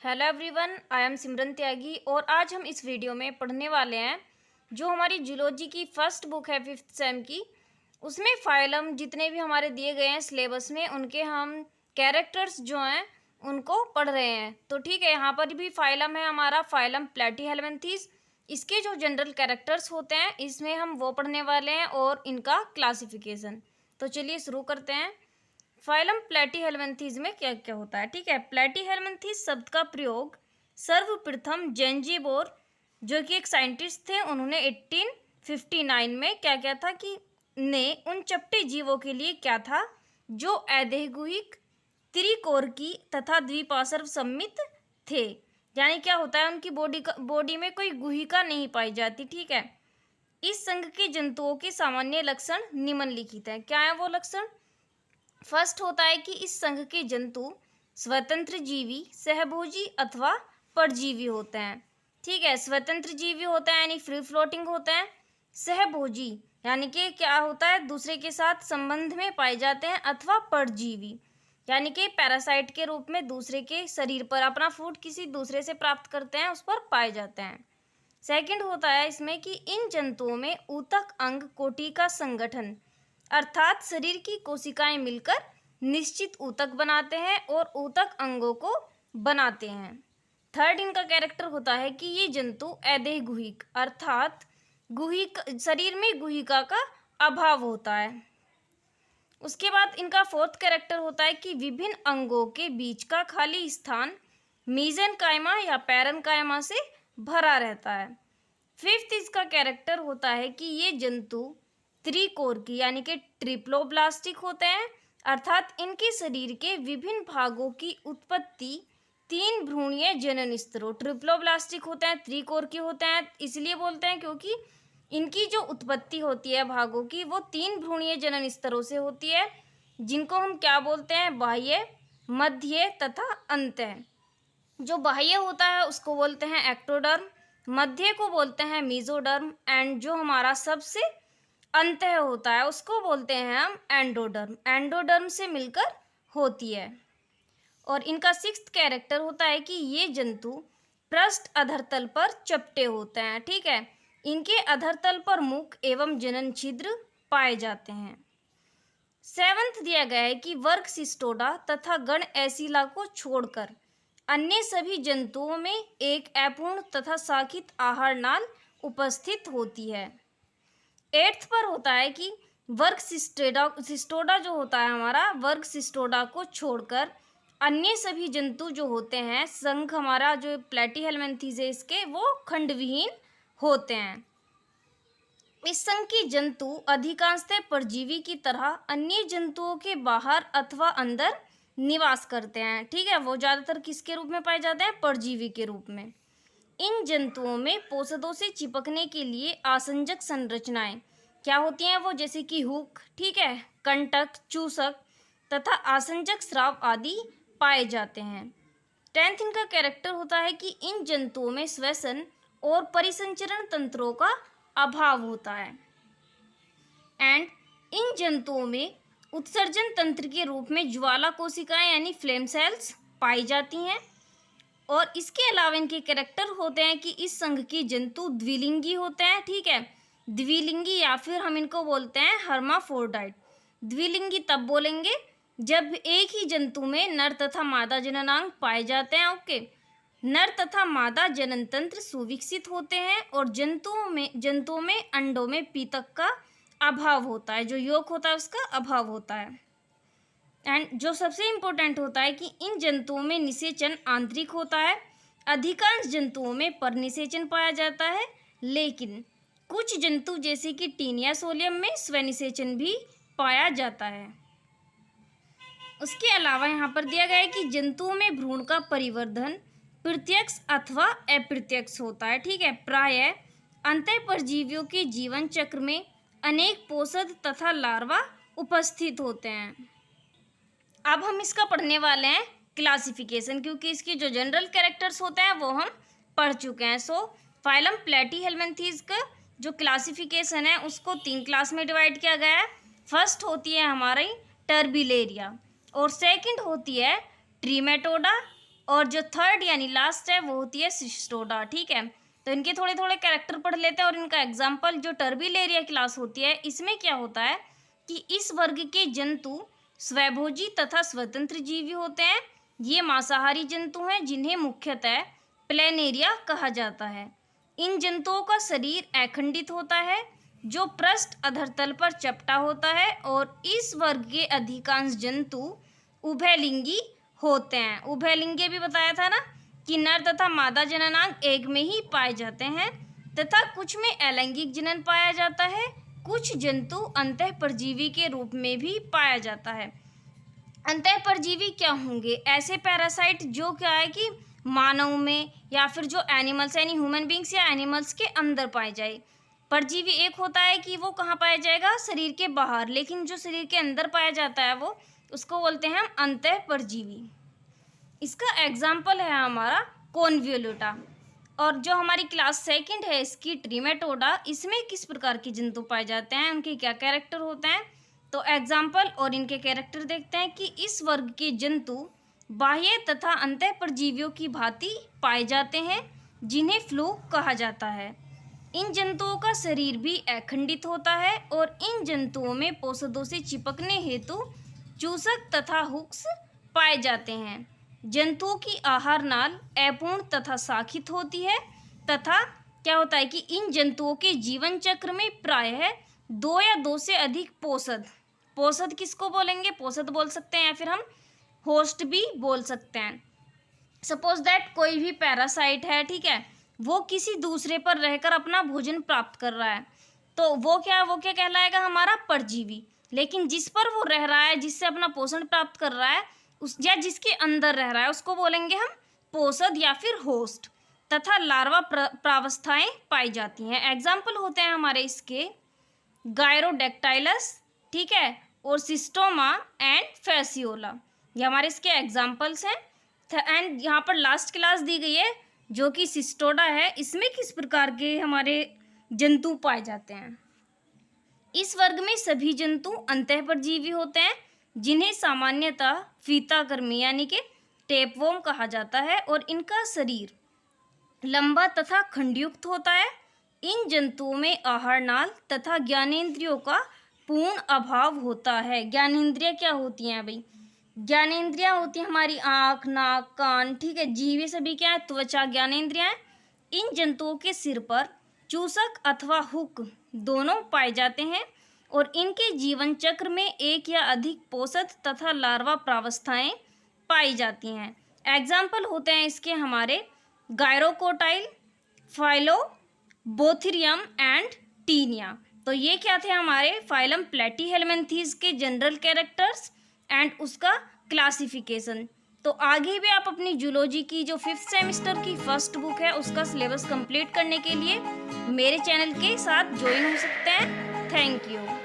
Hello everyone, I am सिमरन त्यागी और आज हम इस वीडियो में पढ़ने वाले हैं जो हमारी जूलॉजी की फर्स्ट बुक है 5th सेम की। उसमें फाइलम जितने भी हमारे दिए गए हैं सिलेबस में उनके हम कैरेक्टर्स जो हैं उनको पढ़ रहे हैं। तो ठीक है, यहाँ पर भी फाइलम है हमारा फाइलम प्लेटीहेल्मिन्थीज। इसके जो जनरल कैरेक्टर्स होते हैं इसमें हम वो पढ़ने वाले हैं और इनका क्लासिफिकेशन। तो चलिए शुरू करते हैं। फाइलम प्लेटीहेल्मिन्थीज में क्या क्या होता है। ठीक है, प्लेटीहेल्मिन्थीज शब्द का प्रयोग सर्वप्रथम जेंजीबोर जो कि एक साइंटिस्ट थे, उन्होंने 1859 में क्या क्या था कि ने उन चपटे जीवों के लिए क्या था जो अदेहगुहिक त्रिकोरकी तथा द्विपार्श्व सम्मित थे। यानी क्या होता है, उनकी बॉडी में कोई गुहिका नहीं पाई जाती। ठीक है, इस संघ के जंतुओं के सामान्य लक्षण निम्नलिखित है। क्या है वो लक्षण? फर्स्ट होता है कि इस संघ के जंतु स्वतंत्र जीवी, सहभोजी अथवा परजीवी होते हैं। ठीक है, स्वतंत्र जीवी होता है यानी फ्री फ्लोटिंग होता है। सहभोजी यानी कि क्या होता है, दूसरे के साथ संबंध में पाए जाते हैं, अथवा परजीवी यानी कि पैरासाइट के रूप में दूसरे के शरीर पर अपना फूड किसी दूसरे से प्राप्त करते हैं, उस पर पाए जाते हैं। सेकंड होता है इसमें कि इन जंतुओं में ऊतक अंग कोटि का संगठन अर्थात शरीर की कोशिकाएं मिलकर निश्चित ऊतक बनाते हैं और ऊतक अंगों को बनाते हैं। थर्ड इनका कैरेक्टर होता है कि ये जंतु अदेहगुहिक अर्थात गुहिक शरीर में गुहिका का अभाव होता है। उसके बाद इनका फोर्थ कैरेक्टर होता है कि विभिन्न अंगों के बीच का खाली स्थान मीजेनकाइमा या पैरेनकाइमा से भरा रहता है। फिफ्थ इसका कैरेक्टर होता है कि ये जंतु त्रिकोरकी यानी कि ट्रिप्लोब्लास्टिक होते हैं, अर्थात इनके शरीर के विभिन्न भागों की उत्पत्ति तीन भ्रूणीय जनन स्तरों ट्रिप्लोब्लास्टिक होते हैं, त्रिकोरकी होते हैं। इसलिए बोलते हैं क्योंकि इनकी जो उत्पत्ति होती है भागों की वो तीन भ्रूणीय जनन स्तरों से होती है, जिनको हम क्या बोलते हैं, बाह्य, मध्य तथा अंतः। जो बाह्य होता है उसको बोलते हैं एक्टोडर्म, मध्य को बोलते हैं मीजोडर्म एंड जो हमारा सबसे अंतः होता है उसको बोलते हैं हम एंडोडर्म। एंडोडर्म से मिलकर होती है। और इनका सिक्स्थ कैरेक्टर होता है कि ये जंतु पृष्ठ अधरतल पर चपटे होते हैं। ठीक है, इनके अधरतल पर मुख एवं जनन छिद्र पाए जाते हैं। सेवंथ दिया गया है कि वर्ग सिस्टोडा तथा गण एसिला को छोड़कर अन्य सभी जंतुओं में एक अपूर्ण तथा शाखित आहार नाल उपस्थित होती है। एट्थ पर होता है कि वर्ग सिस्टोडा जो होता है हमारा वर्ग सिस्टोडा को छोड़कर अन्य सभी जंतु जो होते हैं संघ हमारा जो प्लेटीहेल्मिन्थीज है इसके वो खंडविहीन होते हैं। इस संघ के जंतु अधिकांशतः परजीवी की तरह अन्य जंतुओं के बाहर अथवा अंदर निवास करते हैं। ठीक है, वो ज़्यादातर किसके रूप में पाए जाते हैं, परजीवी के रूप में। इन जंतुओं में पोषकों से चिपकने के लिए आसंजक संरचनाएं क्या होती हैं वो, जैसे कि हुक, ठीक है, कंटक, चूसक तथा आसंजक स्राव आदि पाए जाते हैं। 10th इनका कैरेक्टर होता है कि इन जंतुओं में श्वसन और परिसंचरण तंत्रों का अभाव होता है एंड इन जंतुओं में उत्सर्जन तंत्र के रूप में ज्वाला कोशिकाएं यानी फ्लेम सेल्स पाई जाती हैं। और इसके अलावा इनके कैरेक्टर होते हैं कि इस संघ के जंतु द्विलिंगी होते हैं। ठीक है, द्विलिंगी या फिर हम इनको बोलते हैं हर्माफोर्डाइट। द्विलिंगी तब बोलेंगे जब एक ही जंतु में नर तथा मादा जननांग पाए जाते हैं। ओके, नर तथा मादा जनन तंत्र सुविकसित होते हैं और जंतुओं में अंडों में पीतक का अभाव होता है, जो यौक होता है उसका अभाव होता है। एंड जो सबसे इम्पोर्टेंट होता है कि इन जंतुओं में निषेचन आंतरिक होता है। अधिकांश जंतुओं में परनिषेचन पाया जाता है, लेकिन कुछ जंतु जैसे कि टीनिया सोलियम में स्वनिषेचन भी पाया जाता है। उसके अलावा यहाँ पर दिया गया है कि जंतुओं में भ्रूण का परिवर्धन प्रत्यक्ष अथवा अप्रत्यक्ष होता है। ठीक है, प्रायः अंतः परजीवियों के जीवन चक्र में अनेक पोषक तथा लार्वा उपस्थित होते हैं। अब हम इसका पढ़ने वाले हैं क्लासिफिकेशन, क्योंकि इसके जो जनरल कैरेक्टर्स होते हैं वो हम पढ़ चुके हैं। सो फाइलम प्लेटीहेल्मिन्थीज का जो क्लासिफिकेशन है उसको 3 क्लास में डिवाइड किया गया है। फर्स्ट होती है हमारी टर्बिलेरिया और सेकंड होती है ट्रीमेटोडा और जो थर्ड यानी लास्ट है वो होती है सिस्टोडा। ठीक है, तो इनके थोड़े थोड़े कैरेक्टर पढ़ लेते हैं और इनका एग्जाम्पल। जो टर्बिलेरिया क्लास होती है इसमें क्या होता है कि इस वर्ग के जंतु स्वभोजी तथा स्वतंत्र जीवी होते हैं। ये मांसाहारी जंतु हैं जिन्हें मुख्यतः प्लेनेरिया कहा जाता है। इन जंतुओं का शरीर अखंडित होता है जो पृष्ठ अधरतल पर चपटा होता है और इस वर्ग के अधिकांश जंतु उभयलिंगी होते हैं। उभयलिंगी भी बताया था ना कि नर तथा मादा जननांग एक में ही पाए जाते हैं तथा कुछ में अलैंगिक जनन पाया जाता है। कुछ जंतु अंतःपरजीवी के रूप में भी पाया जाता है। अंतःपरजीवी क्या होंगे? ऐसे पैरासाइट जो क्या है कि मानव में या फिर जो एनिमल्स यानी ह्यूमन बींग्स या एनिमल्स के अंदर पाए जाए। परजीवी एक होता है कि वो कहाँ पाया जाएगा? शरीर के बाहर, लेकिन जो शरीर के अंदर पाया जाता है वो उसको बोलते हैं हम अंतःपरजीवी। इसका एग्जाम्पल है हमारा कॉन्वोल्यूटा। और जो हमारी क्लास सेकंड है इसकी ट्रिमेटोडा, इसमें किस प्रकार के जंतु पाए जाते हैं, उनके क्या कैरेक्टर होते हैं, तो एग्जाम्पल और इनके कैरेक्टर देखते हैं कि इस वर्ग के जंतु बाह्य तथा अंतःपरजीवियों की भांति पाए जाते हैं जिन्हें फ्लूक कहा जाता है। इन जंतुओं का शरीर भी अखंडित होता है और इन जंतुओं में पोषकों से चिपकने हेतु चूसक तथा हुक्स पाए जाते हैं। जंतुओं की आहार नाल अपूर्ण तथा शाखित होती है तथा क्या होता है कि इन जंतुओं के जीवन चक्र में प्रायः 2 या 2 से अधिक पोषद किसको बोलेंगे? पोषद बोल सकते हैं या फिर हम होस्ट भी बोल सकते हैं। सपोज दैट कोई भी पैरासाइट है, ठीक है, वो किसी दूसरे पर रहकर अपना भोजन प्राप्त कर रहा है, तो वो क्या कहलाएगा? हमारा परजीवी। लेकिन जिस पर वो रह रहा है, जिससे अपना पोषण प्राप्त कर रहा है, उस या जिसके अंदर रह रहा है, उसको बोलेंगे हम पोषद या फिर होस्ट। तथा लार्वा प्रावस्थाएं पाई जाती हैं। एग्जाम्पल होते हैं हमारे इसके गायरोडेक्टाइलस, ठीक है, और सिस्टोमा एंड फैसियोला, ये हमारे इसके एग्जाम्पल्स हैं। एंड यहाँ पर लास्ट क्लास दी गई है जो कि सिस्टोडा है। इसमें किस प्रकार के हमारे जंतु पाए जाते हैं? इस वर्ग में सभी जंतु अंतःपरजीवी होते हैं जिन्हें सामान्यतः फीताकृमि यानी कि टेपवॉर्म कहा जाता है और इनका शरीर लंबा तथा खंडयुक्त होता है। इन जंतुओं में आहार नाल तथा ज्ञानेंद्रियों का पूर्ण अभाव होता है। ज्ञानेंद्रियां क्या होती हैं भाई? ज्ञानेंद्रियां होती हैं हमारी आँख, नाक, कान, ठीक है, जीभ, ये सभी क्या है? त्वचा ज्ञानेंद्रियां हैं। इन जंतुओं के सिर पर चूसक अथवा हुक दोनों पाए जाते हैं और इनके जीवन चक्र में एक या अधिक पोषद तथा लार्वा प्रावस्थाएं पाई जाती हैं। एग्जाम्पल होते हैं इसके हमारे गायरोकोटाइल, फाइलोबोथेरियम एंड टीनिया। तो ये क्या थे? हमारे फाइलम प्लेटीहेल्मिन्थीज के जनरल कैरेक्टर्स एंड उसका क्लासिफिकेशन। तो आगे भी आप अपनी जूलॉजी की जो 5th सेमेस्टर की फर्स्ट बुक है उसका सिलेबस कंप्लीट करने के लिए मेरे चैनल के साथ ज्वाइन हो सकते हैं। Thank you.